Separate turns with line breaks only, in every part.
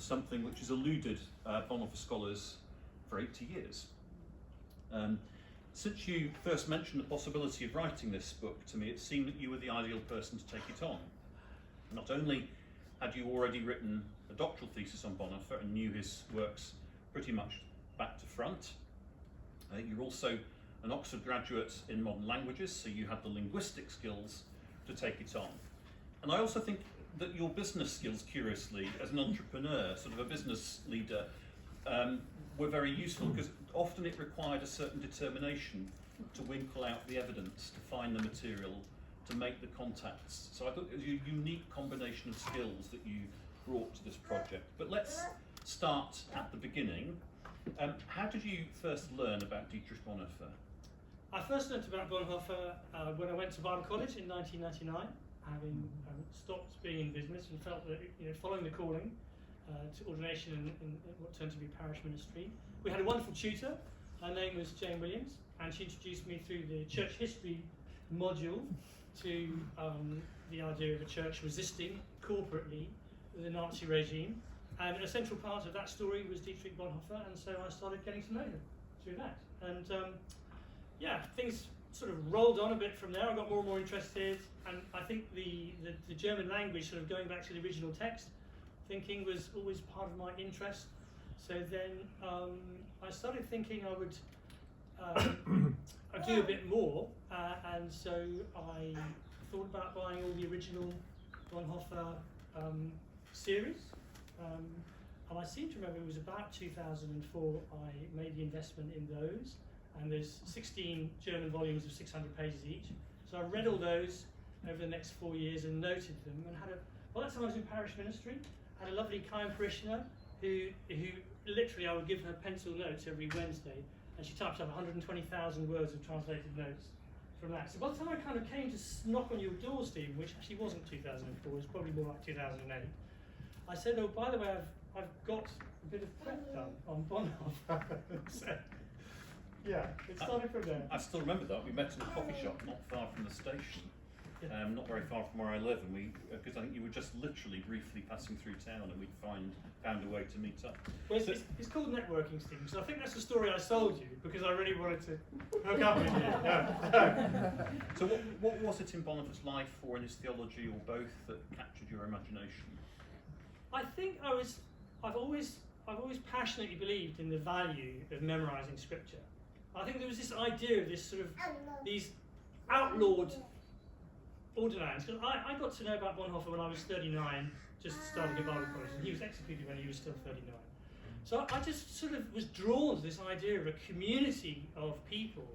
something which has eluded Bonhoeffer scholars for 80 years. Since you first mentioned the possibility of writing this book to me, it seemed that you were the ideal person to take it on. Not only had you already written a doctoral thesis on Bonhoeffer and knew his works pretty much back to front, you're also an Oxford graduate in modern languages, so you had the linguistic skills to take it on. And I also think that your business skills, curiously, as an entrepreneur, sort of a business leader, were very useful, because often it required a certain determination to winkle out the evidence, to find the material, to make the contacts. So I thought it was a unique combination of skills that you brought to this project. But let's start at the beginning. How did you first learn about Dietrich Bonhoeffer?
I first learnt about Bonhoeffer when I went to Bible College in 1999, having stopped being in business and felt that, following the calling to ordination in what turned to be parish ministry. We had a wonderful tutor. Her name was Jane Williams, and she introduced me through the church history module to the idea of a church resisting corporately the Nazi regime. And a central part of that story was Dietrich Bonhoeffer, and so I started getting to know him through that. And things sort of rolled on a bit from there. I got more and more interested, and I think the German language, sort of going back to the original text, thinking was always part of my interest. So then I started thinking I would I'd do a bit more, and so I thought about buying all the original Bonhoeffer series. And I seem to remember it was about 2004 I made the investment in those, and there's 16 German volumes of 600 pages each. So I read all those over the next 4 years and noted them, and by that time I was in parish ministry, had a lovely kind parishioner who literally I would give her pencil notes every Wednesday, and she typed up 120,000 words of translated notes from that. So by the time I kind of came to knock on your door, Stephen, which actually wasn't 2004, it was probably more like 2008, I said, oh, by the way, I've got a bit of prep done on Bonhoeffer. So, yeah, it started from there.
I still remember that. We met in a coffee shop not far from the station, not very far from where I live, and because I think you were just literally briefly passing through town, and we'd found a way to meet up.
Well, it's called networking, Stephen, so I think that's the story I sold you, because I really wanted to hook up with you.
So what was it in Bonhoeffer's life or in his theology, or both, that captured your imagination?
I think I've always passionately believed in the value of memorising scripture. I think there was this idea of this sort of these outlawed ordinands. Because I got to know about Bonhoeffer when I was 39, just starting at Bible College, and he was executed when he was still 39. So I just sort of was drawn to this idea of a community of people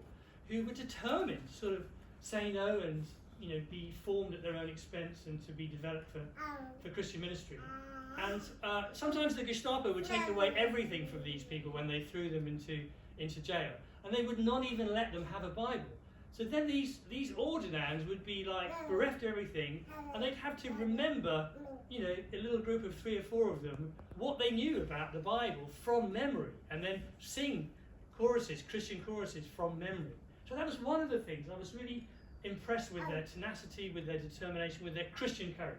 who were determined to sort of say no and be formed at their own expense and to be developed for Christian ministry. And sometimes the Gestapo would take away everything from these people when they threw them into jail, and they would not even let them have a Bible. So then these ordinands would be like bereft of everything, and they'd have to remember, a little group of 3 or 4 of them, what they knew about the Bible from memory, and then sing choruses, Christian choruses from memory. So that was one of the things. I was really impressed with their tenacity, with their determination, with their Christian courage.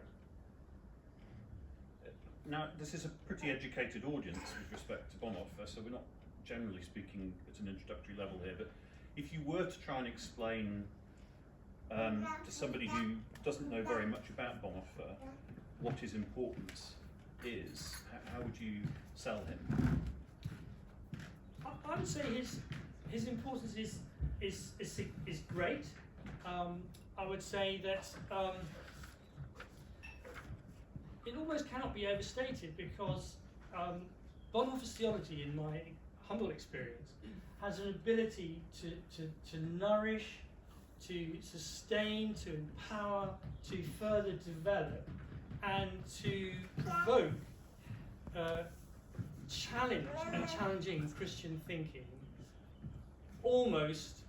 Now, this is a pretty educated audience with respect to Bonhoeffer, so we're not generally speaking at an introductory level here, but if you were to try and explain to somebody who doesn't know very much about Bonhoeffer what his importance is, how would you sell him?
I would say his importance is great. I would say that it almost cannot be overstated, because Bonhoeffer's theology, in my humble experience, has an ability to nourish, to sustain, to empower, to further develop, and to provoke challenge and challenging Christian thinking. Almost,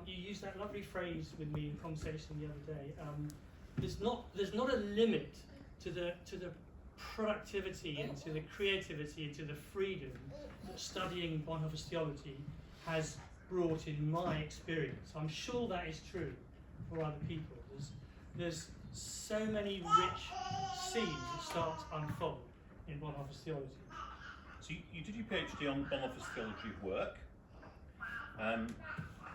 you used that lovely phrase with me in conversation the other day. There's not a limit to the productivity and to the creativity and to the freedom that studying Bonhoeffer's theology has brought in my experience. I'm sure that is true for other people. There's so many rich seeds that start to unfold. in Bonhoeffer's theology.
So you did your PhD on Bonhoeffer's theology of work.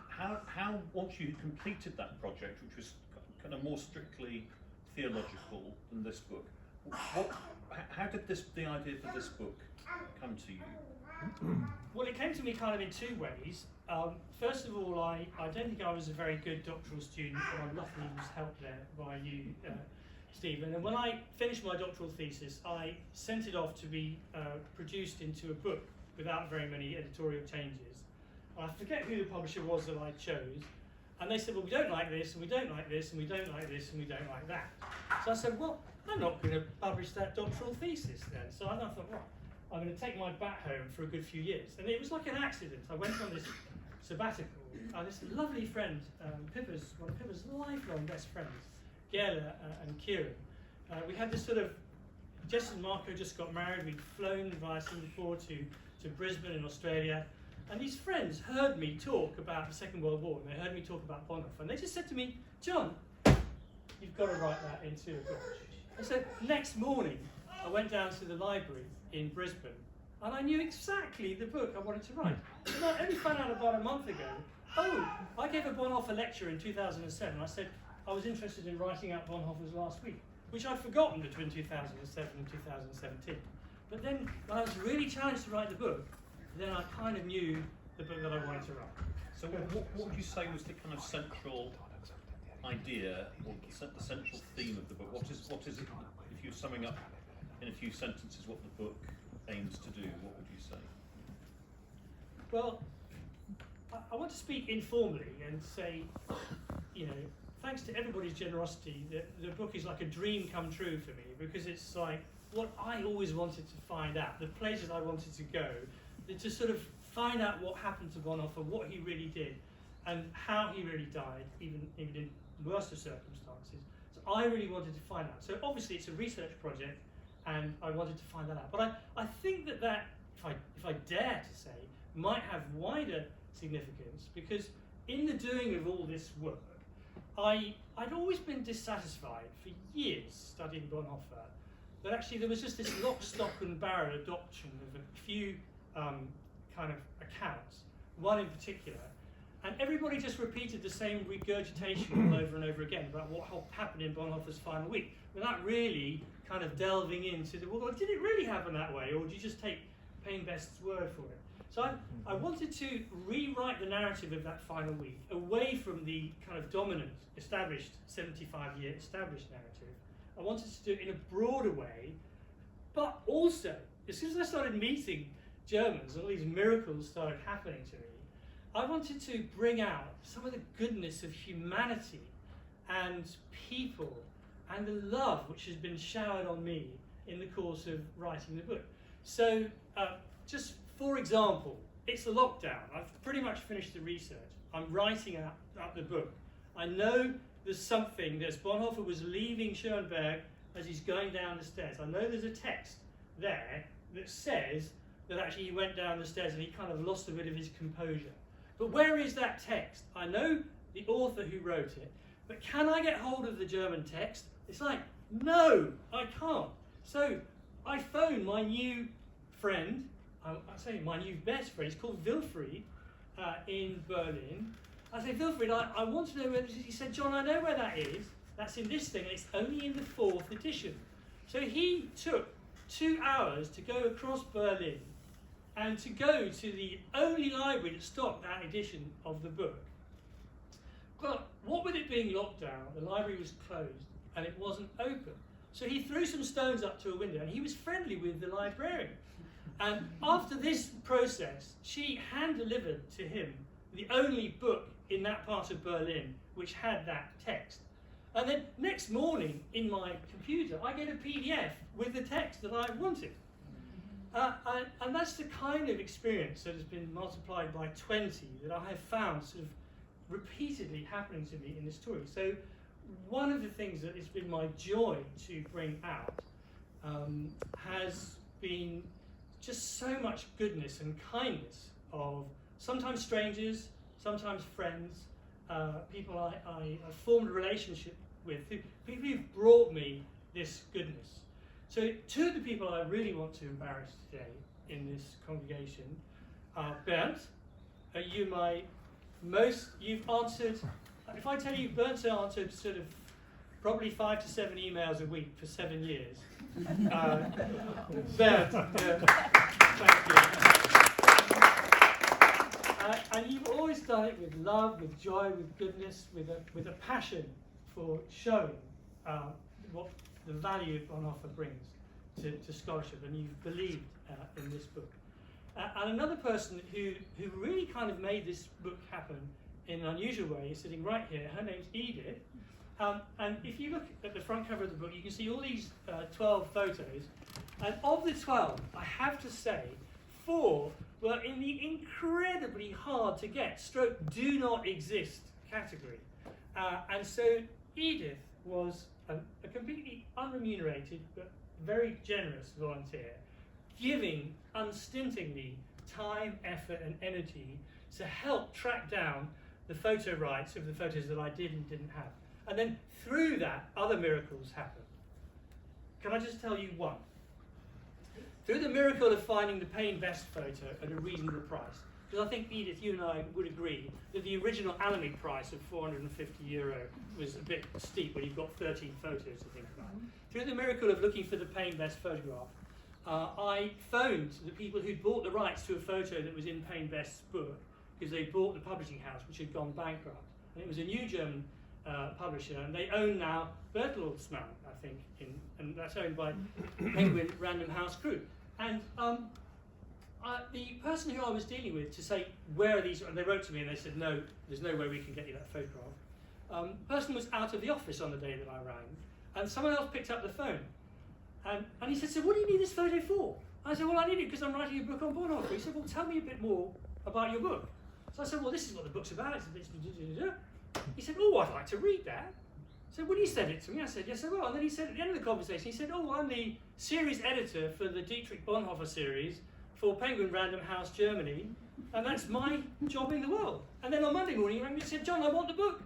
How once you had completed that project, which was kind of more strictly theological than this book, how did the idea for this book come to you?
Well, it came to me kind of in two ways. First of all, I don't think I was a very good doctoral student, but I luckily was helped there by you, Stephen. And when I finished my doctoral thesis, I sent it off to be produced into a book without very many editorial changes. I forget who the publisher was that I chose, and they said, well, we don't like this, and we don't like this, and we don't like this, and we don't like that. So I said, well, I'm not going to publish that doctoral thesis then. So I thought, well, I'm going to take my bat home for a good few years. And it was like an accident. I went on this sabbatical, and this lovely friend, one of Pippa's lifelong best friends, Gela and Kieran, we had this sort of, Jess and Marco just got married, we'd flown via Singapore to Brisbane in Australia, and these friends heard me talk about the Second World War, and they heard me talk about Bonhoeffer, and they just said to me, John, you've got to write that into a book. And so next morning, I went down to the library in Brisbane, and I knew exactly the book I wanted to write. And I only found out about a month ago, I gave a Bonhoeffer lecture in 2007. I said I was interested in writing out Bonhoeffer's Last Week, which I'd forgotten between 2007 and 2017. But then, when I was really challenged to write the book, then I kind of knew the book that I wanted to write.
So what would you say was the kind of central idea, or the central theme of the book? What is it, if you're summing up in a few sentences what the book aims to do, what would you say?
Well, I want to speak informally and say, thanks to everybody's generosity, the book is like a dream come true for me, because it's like what I always wanted to find out, the places I wanted to go, to sort of find out what happened to Bonhoeffer, what he really did, and how he really died, even in worse of circumstances. So I really wanted to find out. So obviously it's a research project, and I wanted to find that out. But I think that if I dare to say, might have wider significance, because in the doing of all this work, I'd always been dissatisfied for years studying Bonhoeffer, that actually there was just this lock, stock and barrel adoption of a few kind of accounts, one in particular, and everybody just repeated the same regurgitation all over and over again about what happened in Bonhoeffer's final week, without really kind of delving into well, did it really happen that way, or did you just take Payne Best's word for it? So I wanted to rewrite the narrative of that final week away from the kind of dominant, established, 75-year established narrative. I wanted to do it in a broader way, but also, as soon as I started meeting Germans and all these miracles started happening to me, I wanted to bring out some of the goodness of humanity and people and the love which has been showered on me in the course of writing the book. So, just for example, it's a lockdown. I've pretty much finished the research. I'm writing out the book. I know there's something, as Bonhoeffer was leaving Schoenberg as he's going down the stairs. I know there's a text there that says that actually he went down the stairs and he kind of lost a bit of his composure. But where is that text? I know the author who wrote it, but can I get hold of the German text? It's like, no, I can't. So I phoned my new friend, I say my new best friend, he's called Wilfried, in Berlin. I say, Wilfried, I want to know where this is. He said, John, I know where that is. That's in this thing, and it's only in the 4th edition. So he took 2 hours to go across Berlin and to go to the only library that stocked that edition of the book. But what with it being locked down, the library was closed and it wasn't open. So he threw some stones up to a window and he was friendly with the librarian. And after this process, she hand-delivered to him the only book in that part of Berlin which had that text. And then next morning in my computer, I get a PDF with the text that I wanted. And that's the kind of experience that has been multiplied by 20 that I have found sort of repeatedly happening to me in this story. So one of the things that it's been my joy to bring out has been just so much goodness and kindness of sometimes strangers, sometimes friends, people I formed a relationship with, people who've brought me this goodness. So two of the people I really want to embarrass today in this congregation are Bernd. You've answered, if I tell you Bernd's answered sort of probably 5 to 7 emails a week for 7 years. Bernd, thank you. And you've always done it with love, with joy, with goodness, with a passion for showing what the value Bonhoeffer brings to scholarship, and you've believed in this book. And another person who really kind of made this book happen in an unusual way is sitting right here. Her name's Edith. And if you look at the front cover of the book, you can see all these 12 photos. And of the 12, I have to say, 4 were in the incredibly hard to get, stroke do not exist category. And so Edith was a completely unremunerated but very generous volunteer, giving unstintingly time, effort and energy to help track down the photo rights of the photos that I did and didn't have. And then through that, other miracles happened. Can I just tell you one? Through the miracle of finding the Payne Best photo at a reasonable price, because I think, Edith, you and I would agree that the original Alamy price of €450 was a bit steep when you've got 13 photos to think about. Through the miracle of looking for the Payne Best photograph, I phoned the people who'd bought the rights to a photo that was in Payne Best's book, because they bought the publishing house, which had gone bankrupt. And it was a new German publisher, and they own now Bertelsmann, I think, and that's owned by Penguin Random House Group. And the person who I was dealing with to say, where are these, and they wrote to me and they said, no, there's no way we can get you that photograph. The person was out of the office on the day that I rang, and someone else picked up the phone. And he said, so what do you need this photo for? I said, well, I need it because I'm writing a book on Bonhoeffer. He said, well, tell me a bit more about your book. So I said, well, this is what the book's about. He said, oh, I'd like to read that. So will you send it to me? I said, yes, I will. And then he said, at the end of the conversation, he said, oh, I'm the series editor for the Dietrich Bonhoeffer series for Penguin Random House Germany, and that's my job in the world. And then on Monday morning, he rang me and said, John, I want the book.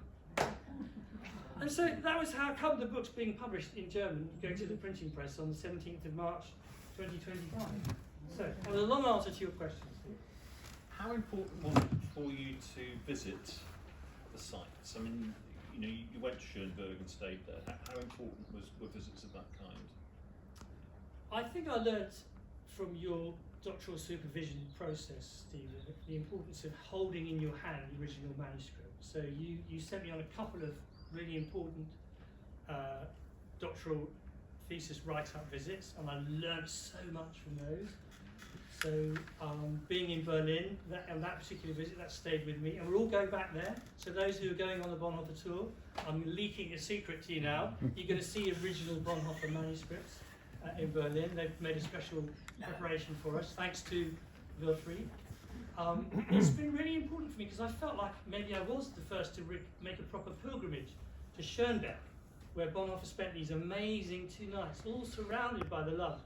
And so that was how come the book's being published in German, going to the printing press on the 17th of March, 2025. So, that was a long answer to your question, Steve.
How important was it for you to visit the sites? I mean, you know, you went to Schoenberg and stayed there. How important were visits of that kind?
I think I learnt from your doctoral supervision process, Stephen, the importance of holding in your hand the original manuscript. So you sent me on a couple of really important doctoral thesis write-up visits, and I learned so much from those. So being in Berlin, that particular visit, that stayed with me, and we're all going back there. So those who are going on the Bonhoeffer tour, I'm leaking a secret to you now. You're going to see original Bonhoeffer manuscripts in Berlin. They've made a special preparation for us, thanks to Wilfried. It's been really important for me because I felt like maybe I was the first to make a proper pilgrimage to Schoenberg, where Bonhoeffer spent these amazing 2 nights, all surrounded by the love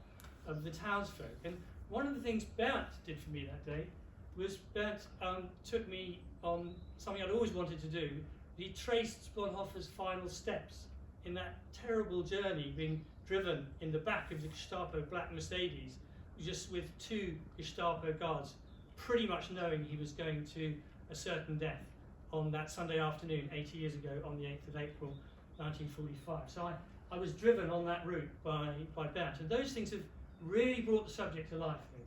of the townsfolk. And one of the things Bernd did for me that day was Bernd took me on something I'd always wanted to do. He traced Bonhoeffer's final steps in that terrible journey, being driven in the back of the Gestapo black Mercedes, just with 2 Gestapo guards, pretty much knowing he was going to a certain death on that Sunday afternoon, 80 years ago, on the 8th of April, 1945. So I was driven on that route by Bernd. And those things have really brought the subject to life for me.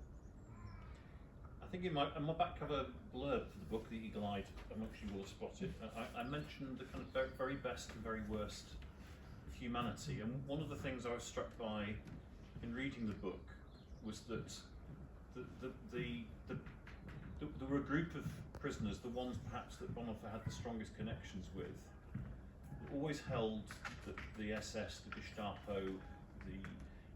I think in my back cover blurb for the book, The Eagle-Eyed Amongst You Will Have Spotted, I mentioned the kind of very best and very worst of humanity. And one of the things I was struck by in reading the book was that there were a group of prisoners, the ones perhaps that Bonhoeffer had the strongest connections with, always held that the SS, the Gestapo, the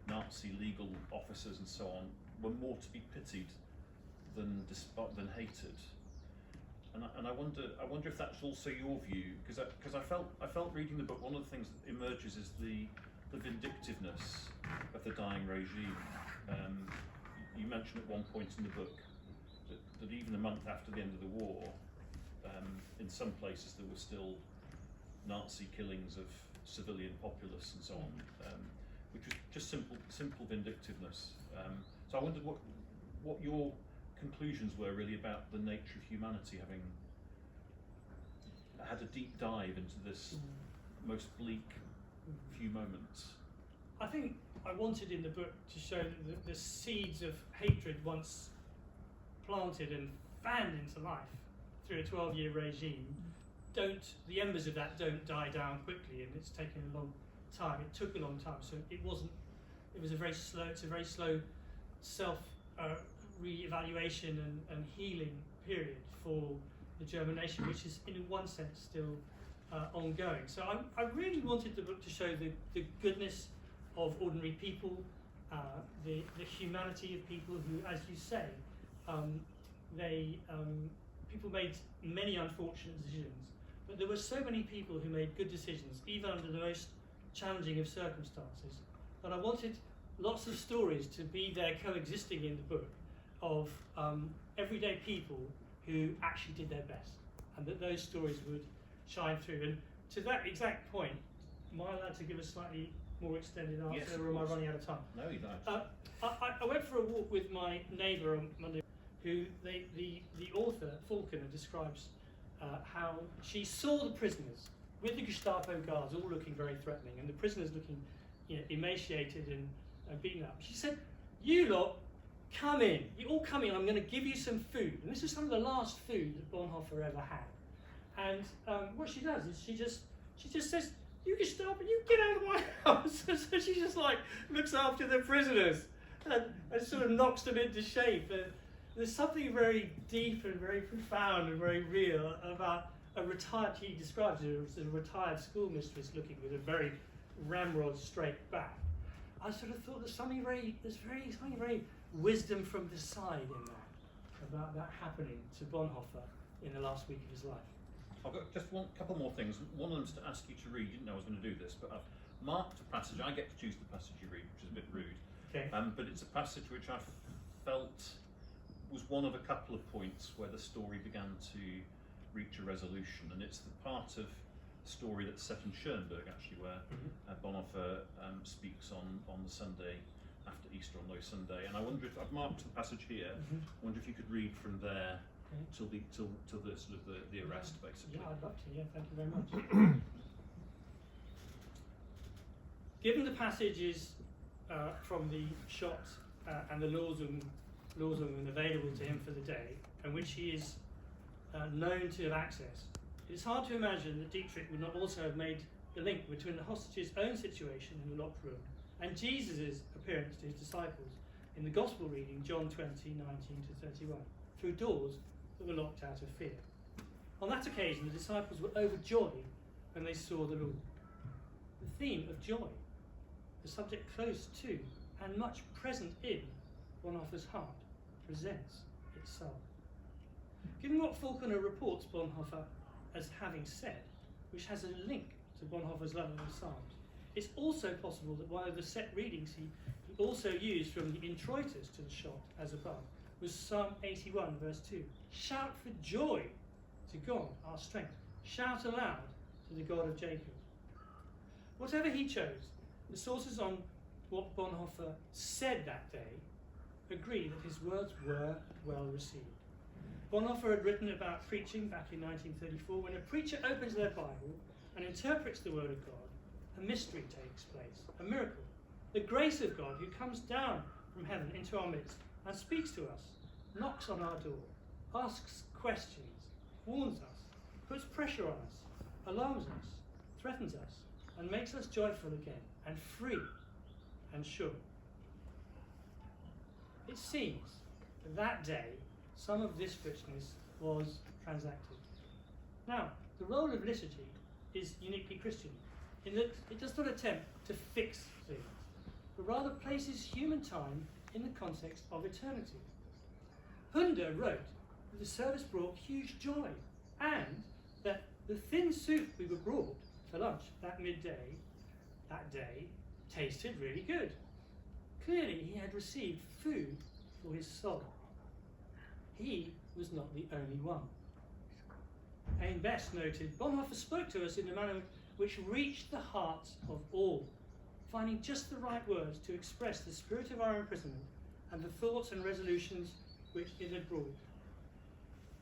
Nazi legal officers and so on were more to be pitied than hated. And I wonder if that's also your view, because I felt reading the book, one of the things that emerges is the vindictiveness of the dying regime. You mentioned at one point in the book that even a month after the end of the war, in some places there were still Nazi killings of civilian populace and so on. which was just simple vindictiveness. So I wondered what your conclusions were really about the nature of humanity, having had a deep dive into this most bleak few moments.
I think I wanted in the book to show that the seeds of hatred once planted and fanned into life through a 12-year regime, the embers of that don't die down quickly, and it's taken a long time. It took a long time, so it's a very slow self re-evaluation and healing period for the German nation, which is in one sense still ongoing. So I really wanted the book to show the goodness of ordinary people, the humanity of people who, as you say, people made many unfortunate decisions, but there were so many people who made good decisions, even under the most challenging of circumstances, that I wanted lots of stories to be there coexisting in the book of everyday people who actually did their best, and that those stories would shine through. And to that exact point, am I allowed to give a slightly more extended answer,
Yes,
or am I running out of time?
No, you don't.
I went for a walk with my neighbour on Monday, who the author, Falconer, describes how she saw the prisoners with the Gestapo guards all looking very threatening, and the prisoners looking emaciated and beaten up. She said, "You lot, come in. You all come in. I'm going to give you some food." And this is some of the last food that Bonhoeffer ever had. And what she does is she just says, "You Gestapo, you get out of my house." So she just like looks after the prisoners and sort of knocks them into shape. There's something very deep and very profound and very real about a retired, he describes it as a retired schoolmistress looking with a very ramrod straight back. I sort of thought there's something very wisdom from the side in that, about that happening to Bonhoeffer in the last week of his life.
I've got just one couple more things. One of them's to ask you to read. You didn't know I was going to do this, but I've marked a passage. I get to choose the passage you read, which is a bit rude.
Okay.
But it's a passage which I felt was one of a couple of points where the story began to reach a resolution, and it's the part of the story that's set in Schoenberg, actually, where Bonhoeffer speaks on the Sunday after Easter, on Low Sunday. And I wonder if I've marked the passage here. I wonder if you could read from there till the sort of the arrest, basically.
Yeah, I'd love to. Yeah, thank you very much. Given the passages from the shot and the Losung available to him for the day, and which he is known to have accessed, it's hard to imagine that Dietrich would not also have made the link between the hostage's own situation in the locked room and Jesus' appearance to his disciples in the Gospel reading, John 20:19 to 31, through doors that were locked out of fear. On that occasion, the disciples were overjoyed when they saw the Lord. The theme of joy, the subject close to and much present in Bonhoeffer's heart, presents itself. Given what Falconer reports Bonhoeffer as having said, which has a link to Bonhoeffer's love of the Psalms, it's also possible that one of the set readings he also used from the introitus to the shot, as above, was Psalm 81, verse 2. Shout for joy to God, our strength. Shout aloud to the God of Jacob. Whatever he chose, the sources on what Bonhoeffer said that day agree that his words were well received. Bonhoeffer had written about preaching back in 1934. When a preacher opens their Bible and interprets the word of God, a mystery takes place, a miracle. The grace of God who comes down from heaven into our midst and speaks to us, knocks on our door, asks questions, warns us, puts pressure on us, alarms us, threatens us, and makes us joyful again, and free and sure. It seems that day some of this richness was transacted. Now, the role of liturgy is uniquely Christian, in that it does not attempt to fix things, but rather places human time in the context of eternity. Hunde wrote that the service brought huge joy, and that the thin soup we were brought for lunch that midday, that day, tasted really good. Clearly he had received food for his soul. He was not the only one. Aim Best noted, Bonhoeffer spoke to us in a manner which reached the hearts of all. finding just the right words to express the spirit of our imprisonment and the thoughts and resolutions which it had brought.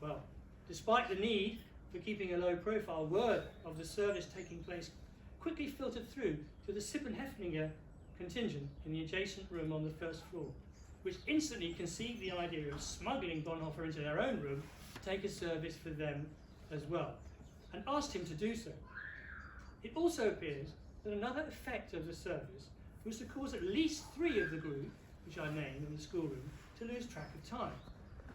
Well, despite the need for keeping a low profile, word of the service taking place quickly filtered through to the Sippenhefninger contingent in the adjacent room on the first floor, which instantly conceived the idea of smuggling Bonhoeffer into their own room to take a service for them as well, and asked him to do so. It also appears that another effect of the service was to cause at least 3 of the group, which I named in the schoolroom, to lose track of time.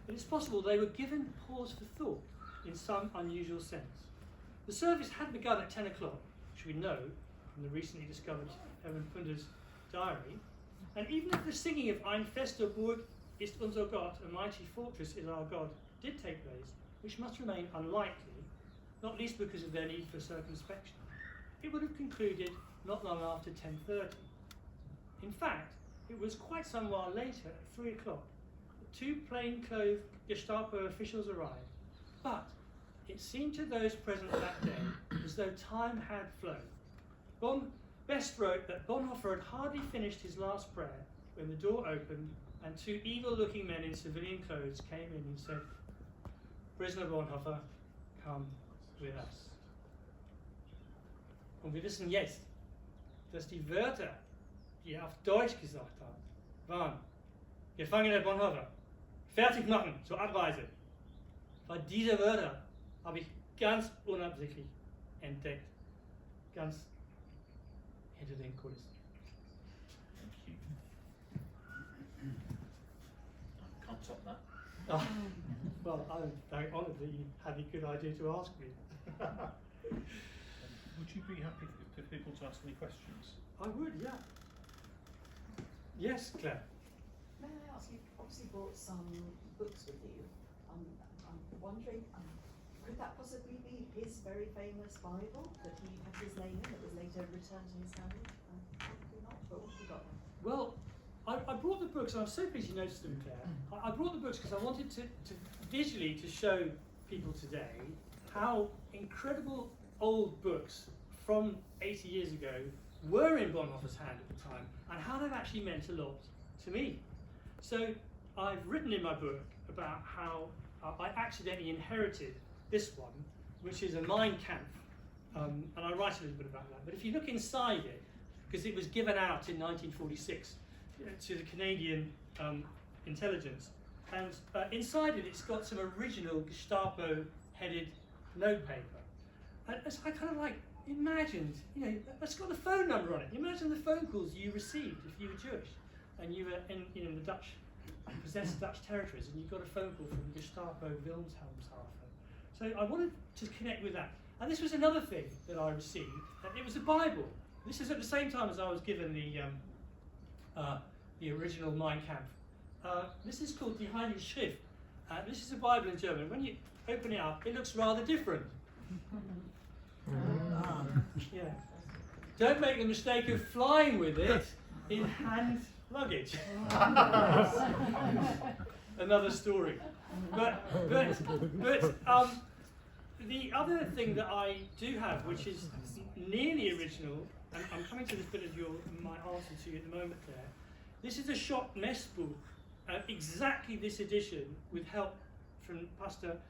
It is possible they were given pause for thought in some unusual sense. The service had begun at 10 o'clock, which we know from the recently discovered Evan Punder's diary, and even if the singing of Ein fester Burg ist unser Gott, a mighty fortress is our God, did take place, which must remain unlikely, not least because of their need for circumspection, it would have concluded not long after 10:30. In fact, it was quite some while later, at 3 o'clock, that 2 plainclothes Gestapo officials arrived, but it seemed to those present that day as though time had flown. Best wrote that Bonhoeffer had hardly finished his last prayer when the door opened and 2 evil-looking men in civilian clothes came in and said, "Prisoner Bonhoeffer, come with us." Und wir wissen jetzt, dass die Wörter, die er auf Deutsch gesagt hat, waren: Gefangener Bonhoeffer, fertig machen zur Abreise. Weil diese Wörter habe ich ganz unabsichtlich entdeckt, ganz hinter den Kulissen.
Thank you. I can't top that.
Oh, well, I'm very honoured that you had a good idea to ask me.
Would you be happy for people to ask any questions?
I would, yeah. Yes, Claire.
May I ask, you obviously brought some books with you. I'm wondering, could that possibly be his very famous Bible that he had his name in, that was later returned to his family? Probably not, but what have you got there?
Well, I brought the books, and I'm so pleased you noticed them, Claire. I brought the books because I wanted to visually to show people today how incredible old books from 80 years ago were in Bonhoeffer's hand at the time, and how they've actually meant a lot to me. So I've written in my book about how I accidentally inherited this one, which is a Mein Kampf, and I write a little bit about that. But if you look inside it, because it was given out in 1946 to the Canadian intelligence, and inside it it's got some original Gestapo-headed notepaper. And as I kind of like imagined, it's got the phone number on it. Imagine the phone calls you received if you were Jewish and you were in the Dutch, possessed Dutch territories, and you got a phone call from Gestapo Wilhelmshaven. So I wanted to connect with that. And this was another thing that I received, and it was a Bible. This is at the same time as I was given the original Mein Kampf. This is called Die Heilige Schrift. This is a Bible in German. When you open it up, it looks rather different. Yeah. Don't make the mistake of flying with it in hand luggage. Another story. But the other thing that I do have, which is nearly original, and I'm coming to this bit of my answer to you at the moment there. This is a Schott Messbuch, exactly this edition, with help from Pastor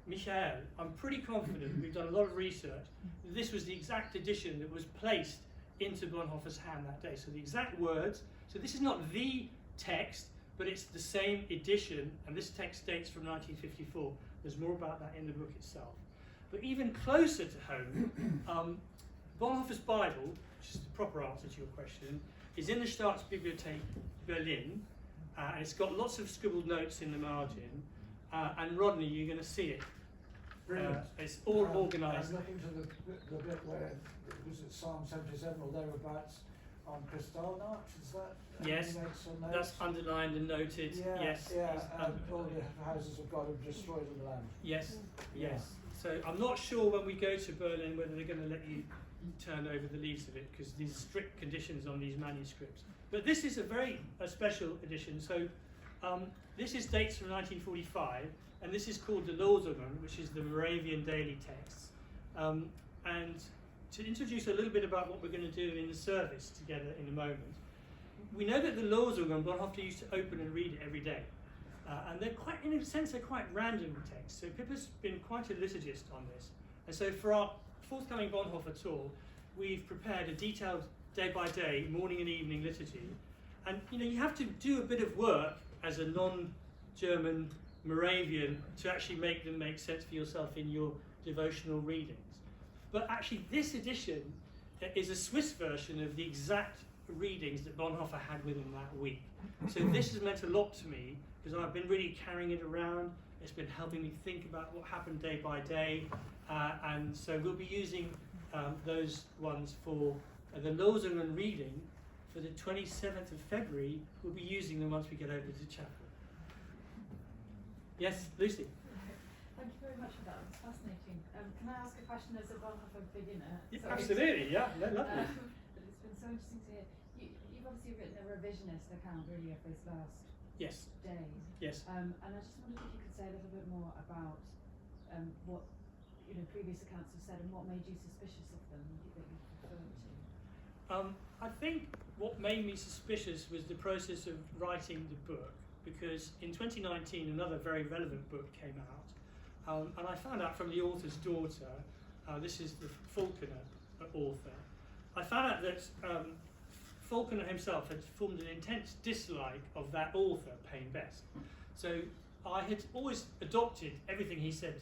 Michael. I'm pretty confident, we've done a lot of research, this was the exact edition that was placed into Bonhoeffer's hand that day. So the exact words, so this is not the text, but it's the same edition, and this text dates from 1954. There's more about that in the book itself. But even closer to home, Bonhoeffer's Bible, which is the proper answer to your question, is in the Staatsbibliothek Berlin, and it's got lots of scribbled notes in the margin, and Rodney, you're going to see it. It's all organised.
I'm looking to the bit where, was it Psalm 77 or thereabouts, on Kristallnacht, is that?
Yes, that's underlined and noted.
Yeah,
yes.
yeah, and all the houses of God are destroyed in the land.
Yes, yes. So I'm not sure when we go to Berlin whether they're going to let you turn over the leaves of it, because these strict conditions on these manuscripts. But this is a very special edition. So this is dates from 1945, and this is called the Losungen, which is the Moravian daily texts. And to introduce a little bit about what we're going to do in the service together in a moment. We know that the Losung and Bonhoeffer used to open and read it every day. And they're quite, in a sense, they're quite random texts. So Pippa's been quite a liturgist on this. And so for our forthcoming Bonhoeffer tour, we've prepared a detailed day-by-day, morning and evening liturgy. And you have to do a bit of work as a non-German Moravian to actually make them make sense for yourself in your devotional readings. But actually this edition is a Swiss version of the exact readings that Bonhoeffer had with him that week. So this has meant a lot to me because I've been really carrying it around. It's been helping me think about what happened day by day. And so we'll be using those ones for the Losungen reading for the 27th of February. We'll be using them once we get over to chapel. Yes, Lucy?
Thank you very much for that. It's fascinating. Can I ask a question as a Bonhoeffer beginner?
Yeah, absolutely, yeah. No, lovely.
But it's been so interesting to hear. You've obviously written a revisionist account really of this last
Yes.
days.
Yes.
And I just wondered if you could say a little bit more about what previous accounts have said and what made you suspicious of them that you referred to.
I think what made me suspicious was the process of writing the book, because in 2019 another very relevant book came out, and I found out from the author's daughter, this is the Falconer author, I found out that Falconer himself had formed an intense dislike of that author, Payne Best. So I had always adopted everything he said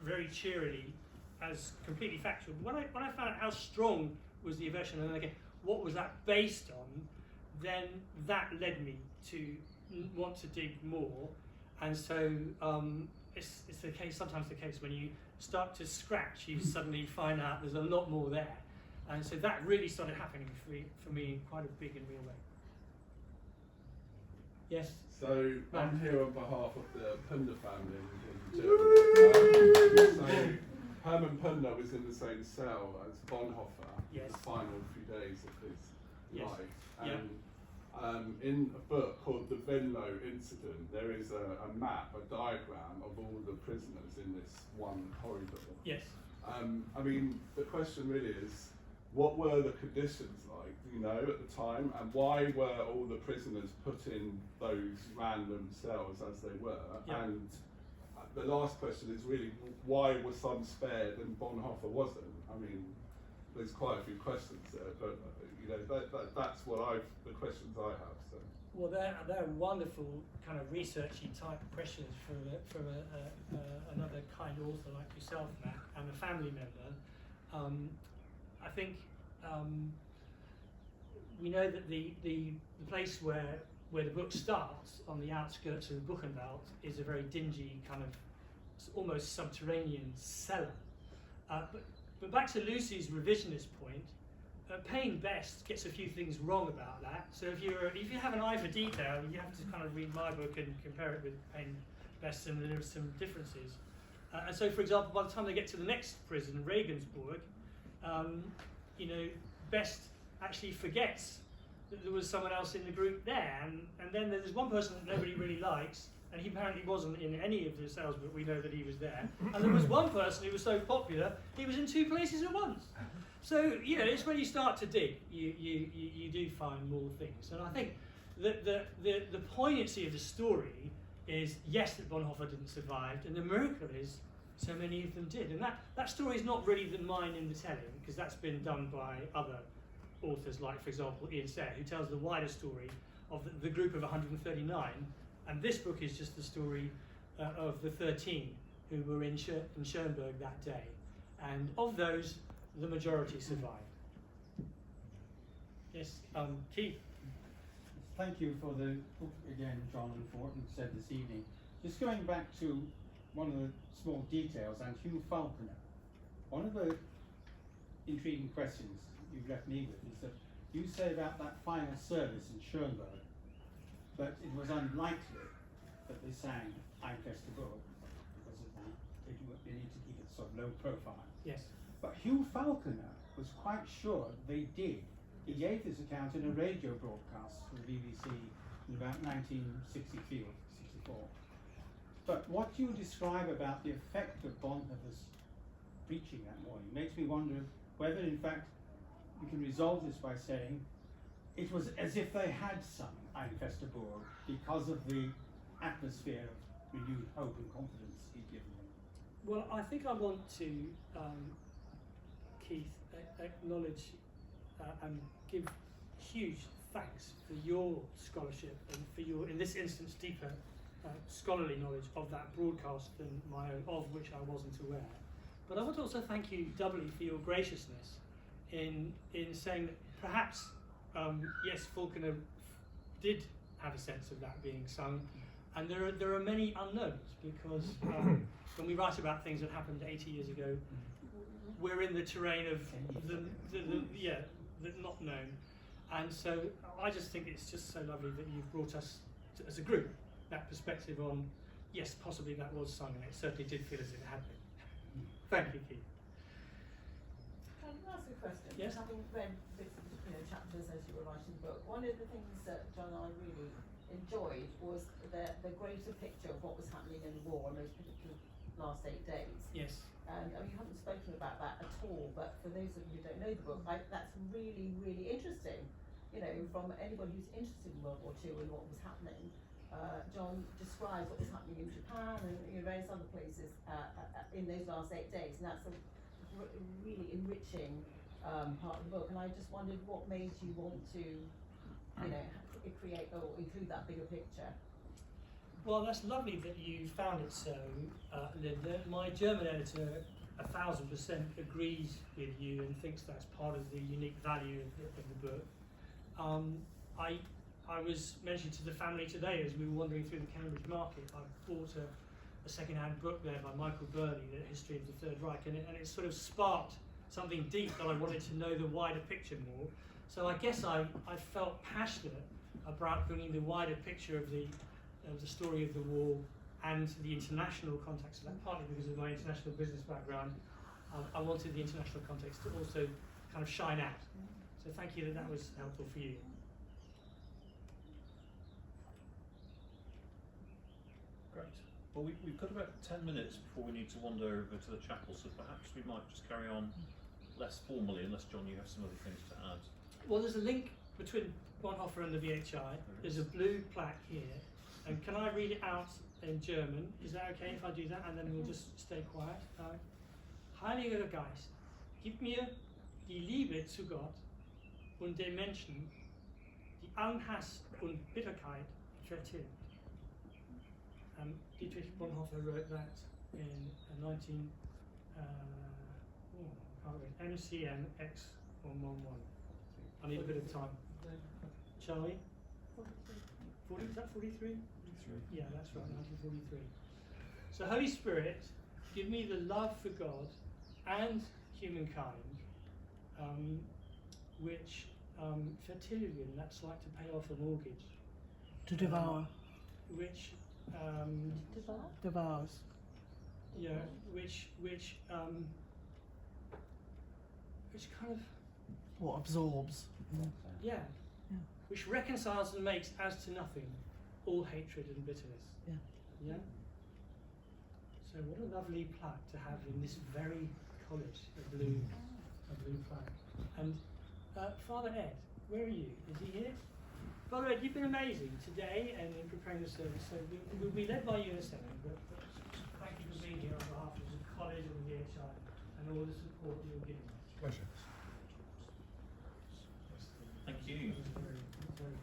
very cheerily as completely factual. But when I found out how strong was the aversion, and again, what was that based on, then that led me to want to dig more. And so it's sometimes the case when you start to scratch, you suddenly find out there's a lot more there. And so that really started happening for me in quite a big and real way. Yes?
So I'm here on behalf of the Punda family in Germany. So Hermann Punda was in the same cell as Bonhoeffer in the final few days of his life. And in a book called The Venlo Incident, there is a map, a diagram of all the prisoners in this one corridor.
Yes.
I mean, the question really is, what were the conditions like, at the time, and why were all the prisoners put in those random cells as they were?
Yeah.
And the last question is really, why were some spared and Bonhoeffer wasn't? I mean, there's quite a few questions there, but that's the questions I have. So.
Well, they're wonderful kind of researchy type questions from another kind author like yourself, Matt, and a family member. I think we know that the place where the book starts, on the outskirts of the Buchenwald, is a very dingy kind of almost subterranean cellar. But back to Lucy's revisionist point, Payne Best gets a few things wrong about that. So if you have an eye for detail, you have to kind of read my book and compare it with Payne Best, and there are some differences. And so, for example, by the time they get to the next prison, Regensburg, Best actually forgets that there was someone else in the group there, and then there's one person that nobody really likes, and he apparently wasn't in any of the cells, but we know that he was there. And there was one person who was so popular, he was in two places at once. So, it's when you start to dig, you do find more things. And I think that the poignancy of the story is, yes, that Bonhoeffer didn't survive, and the miracle is so many of them did. And that story is not really mine in the telling, because that's been done by other authors, like, for example, Ian Sayre, who tells the wider story of the group of 139. And this book is just the story of the 13 who were in Schoenberg that day. And of those, the majority survived. Yes, Keith.
Thank you for the book again, John, and for what you said this evening. Just going back to one of the small details, and Hugh Falconer. One of the intriguing questions you've left me with is that you say about that final service in Schoenberg that it was unlikely that they sang Ein feste Burg because of that. They need to keep it sort of low profile.
Yes.
But Hugh Falconer was quite sure they did. He gave this account in a radio broadcast for the BBC in about 1963 or 64. But what you describe about the effect of Bonhoeffer's preaching that morning makes me wonder whether in fact we can resolve this by saying it was as if they had sung Ein fester Burg because of the atmosphere of renewed hope and confidence he'd given them.
Well, I think I want to, Keith, acknowledge and give huge thanks for your scholarship and for your, in this instance, deeper scholarly knowledge of that broadcast than my own, of which I wasn't aware. But I want to also thank you doubly for your graciousness in saying that perhaps, yes, Falconer did have a sense of that being sung, and there are many unknowns, because when we write about things that happened 80 years ago, we're in the terrain of the not known. And so I just think it's just so lovely that you've brought us, as a group, that perspective on, yes, possibly that was sung, and it certainly did feel as if it had been. Thank you, Keith.
Can I ask a question?
Yes.
Having read bits of, chapters as you were writing the book, one of the things that John and I really enjoyed was the greater picture of what was happening in the war in those particular last 8 days.
Yes.
And you haven't spoken about that at all, but for those of you who don't know the book, that's really, really interesting. From anybody who's interested in World War II and what was happening. John describes what was happening in Japan and various other places in those last 8 days, and that's a really enriching part of the book. And I just wondered what made you want to, create or include that bigger picture.
Well, that's lovely that you found it so, Linda. My German editor 1000% agrees with you and thinks that's part of the unique value of the book. I was mentioning to the family today as we were wandering through the Cambridge market, I bought a second-hand book there by Michael Burley, The History of the Third Reich, and it sort of sparked something deep that I wanted to know the wider picture more. So I guess I felt passionate about bringing the wider picture of the story of the war and the international context of that, partly because of my international business background. I wanted the international context to also kind of shine out. So thank you that was helpful for you.
Great. Well, we've got about 10 minutes before we need to wander over to the chapel, so perhaps we might just carry on less formally, unless, John, you have some other things to add.
Well, there's a link between Bonhoeffer and the VHI. There's a blue plaque here. And can I read it out in German? Is that okay if I do that? And then we'll just stay quiet. Heiliger Geist, gib mir die Liebe zu Gott und den Menschen, die Unhass und Bitterkeit vertilgt. Dietrich Bonhoeffer wrote that in 19... MCM X111. I need a bit of time. Charlie? 40, is that 43? 43. Yeah, that's right, 1943. So, Holy Spirit, give me the love for God and humankind, which vertilgen, that's like to pay off a mortgage.
To devour.
Which
Devours.
Yeah, which kind of,
What absorbs.
yeah,
Yeah.
which reconciles and makes as to nothing all hatred and bitterness.
Yeah.
Yeah. So what a lovely plaque to have in this very college, a blue plaque. And Father Ed, where are you? Is he here? Father Ed, you've been amazing today and in preparing the service. So we'll be led by you in a second. But thank you for being here on behalf of the college and the VHI and all the support you're giving us.
Pleasure.
Thank you.
Very